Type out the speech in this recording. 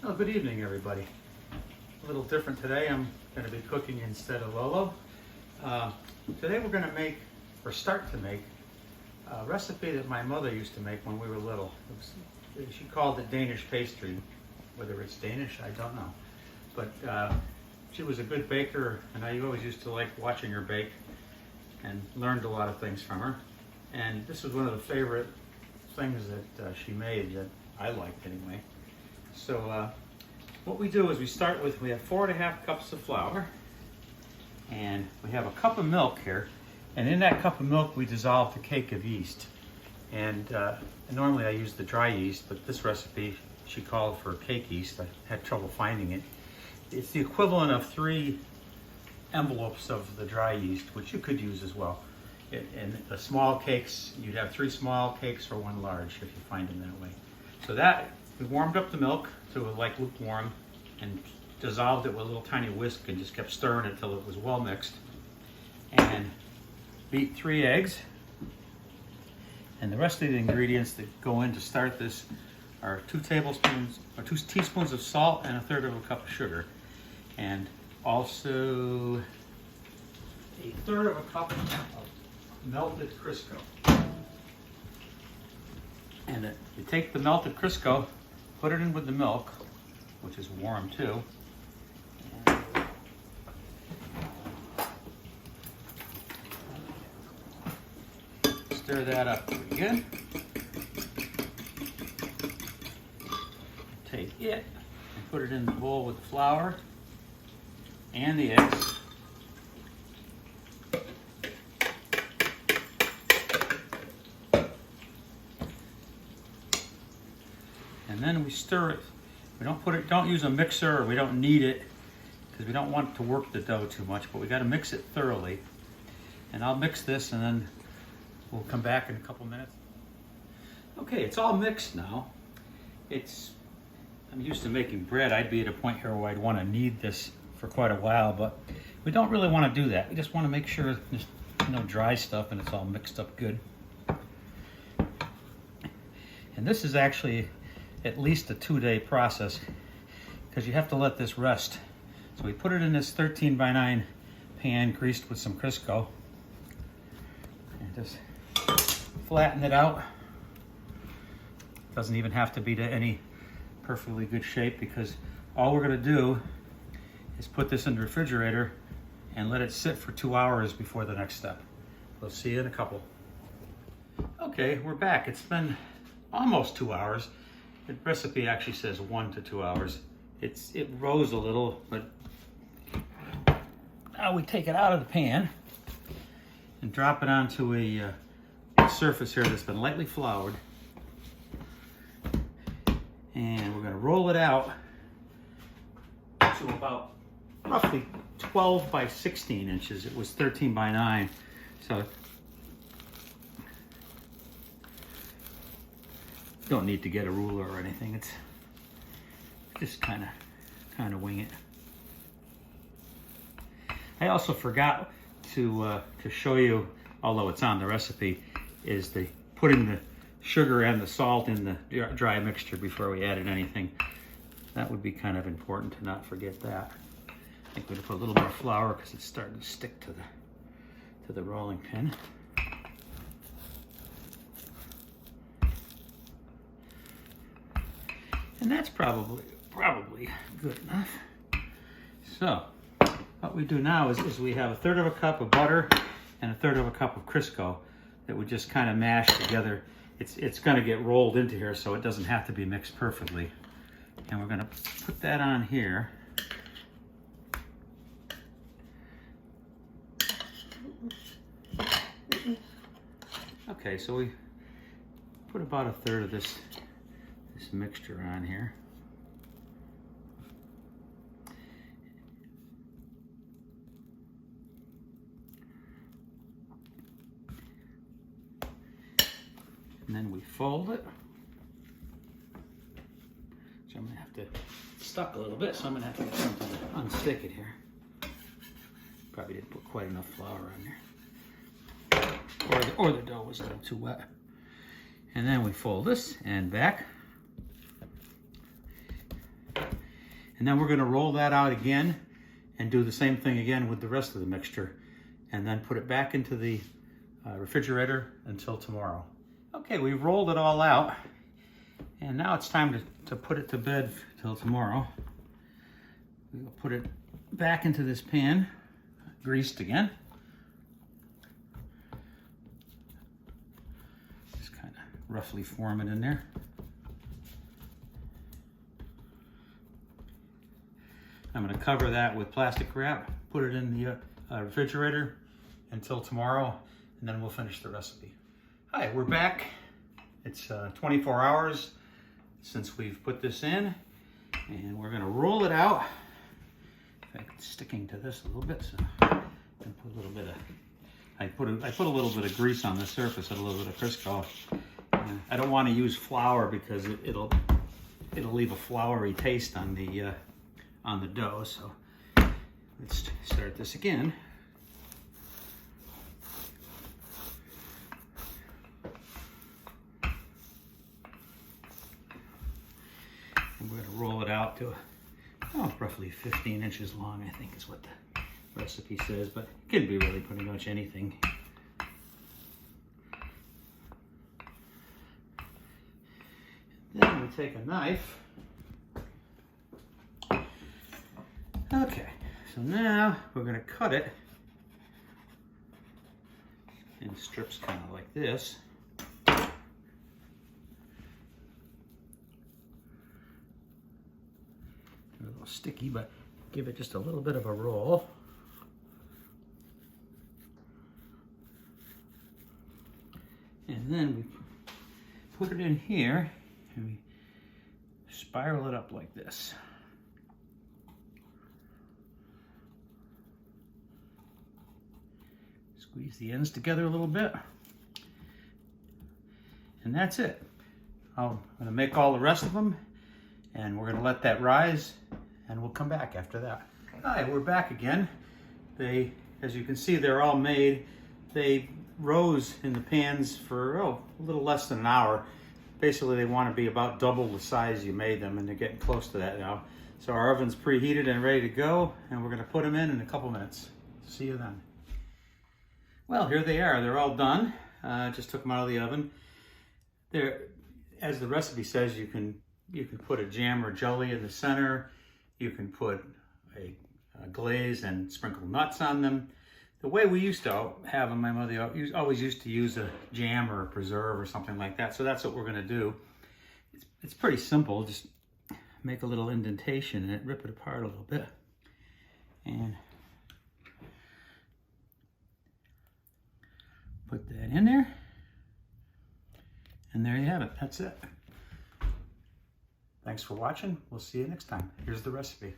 Well, good evening, everybody. A little different today. I'm going to be cooking instead of Lolo. Today we're going to make, or start to make, a recipe that my mother used to make when we were little. She called it Danish Pastry. Whether it's Danish, I don't know. But she was a good baker, and I always used to like watching her bake and learned a lot of things from her. And this was one of the favorite things that she made that I liked anyway. So what we do is we have 4.5 cups of flour, and we have a cup of milk here, and in that cup of milk we dissolve the cake of yeast. And normally I use the dry yeast, but this recipe she called for cake yeast. I had trouble finding it. It's the equivalent of 3 envelopes of the dry yeast, which you could use as well. In the small cakes, you'd have 3 small cakes or 1 large if you find them that way. So that, we warmed up the milk to like lukewarm and dissolved it with a little tiny whisk and just kept stirring it until it was well mixed. And beat 3 eggs. And the rest of the ingredients that go in to start this are 2 teaspoons of salt and 1/3 of a cup of sugar. And also 1/3 of a cup of melted Crisco. And you take the melted Crisco, put it in with the milk, which is warm too. And stir that up pretty good. Take it and put it in the bowl with the flour and the eggs. And then we stir it. We don't use a mixer, or we don't need it because we don't want to work the dough too much, but we got to mix it thoroughly. And I'll mix this and then we'll come back in a couple minutes. Okay, it's all mixed now. I'm used to making bread. I'd be at a point here where I'd want to knead this for quite a while, but we don't really want to do that. We just want to make sure there's no dry stuff and it's all mixed up good. And this is actually at least a 2-day process because you have to let this rest. So we put it in this 13x9 pan greased with some Crisco and just flatten it out. Doesn't even have to be to any perfectly good shape because all we're going to do is put this in the refrigerator and let it sit for 2 hours before the next step. We'll see you in a couple. Okay, we're back. It's been almost 2 hours. The recipe actually says 1 to 2 hours. It rose a little, but now we take it out of the pan and drop it onto a surface here that's been lightly floured. And we're going to roll it out to about roughly 12 by 16 inches. It was 13 by 9. So don't need to get a ruler or anything. It's just kind of wing it. I also forgot to show you, although it's on the recipe, is the putting the sugar and the salt in the dry mixture before we added anything. That would be kind of important to not forget that. I think we're going to put a little more flour because it's starting to stick to the rolling pin. And that's probably good enough. So what we do now is we have 1/3 of a cup of butter and 1/3 of a cup of Crisco that we just kind of mash together. It's going to get rolled into here, so it doesn't have to be mixed perfectly. And we're going to put that on here. Okay, so we put about 1/3 of this mixture on here. And then we fold it. So I'm gonna have to, it's stuck a little bit, so I'm gonna have to get something to unstick it here. Probably didn't put quite enough flour on there. Or the dough was a little too wet. And then we fold this end back. And then we're going to roll that out again and do the same thing again with the rest of the mixture. And then put it back into the refrigerator until tomorrow. Okay, we've rolled it all out. And now it's time to put it to bed till tomorrow. We'll put it back into this pan, greased again. Just kind of roughly form it in there. I'm going to cover that with plastic wrap, put it in the refrigerator until tomorrow, and then we'll finish the recipe. Hi, we're back. It's 24 hours since we've put this in, and we're going to roll it out. In fact, it's sticking to this a little bit, so I'm going to put a little bit of, I put a little bit of grease on the surface and a little bit of Crisco. I don't want to use flour because it'll leave a floury taste on the dough. So let's start this again. And we're going to roll it out to roughly 15 inches long, I think is what the recipe says, but it can be really pretty much anything. Then we take a knife. Okay, so now we're going to cut it in strips kind of like this. A little sticky, but give it just a little bit of a roll. And then we put it in here and we spiral it up like this. Squeeze the ends together a little bit. And that's it. I'm going to make all the rest of them, and we're going to let that rise, and we'll come back after that. Hi, we're back again. As you can see, they're all made. They rose in the pans for a little less than an hour. Basically, they want to be about double the size you made them, and they're getting close to that now. So our oven's preheated and ready to go, and we're going to put them in a couple minutes. See you then. Well, here they are. They're all done. Just took them out of the oven. They're, as the recipe says, you can put a jam or jelly in the center. You can put a glaze and sprinkle nuts on them. The way we used to have them, my mother always used to use a jam or a preserve or something like that. So that's what we're going to do. It's pretty simple. Just make a little indentation in it, rip it apart a little bit, and put that in there. And there you have it. That's it. Thanks for watching. We'll see you next time. Here's the recipe.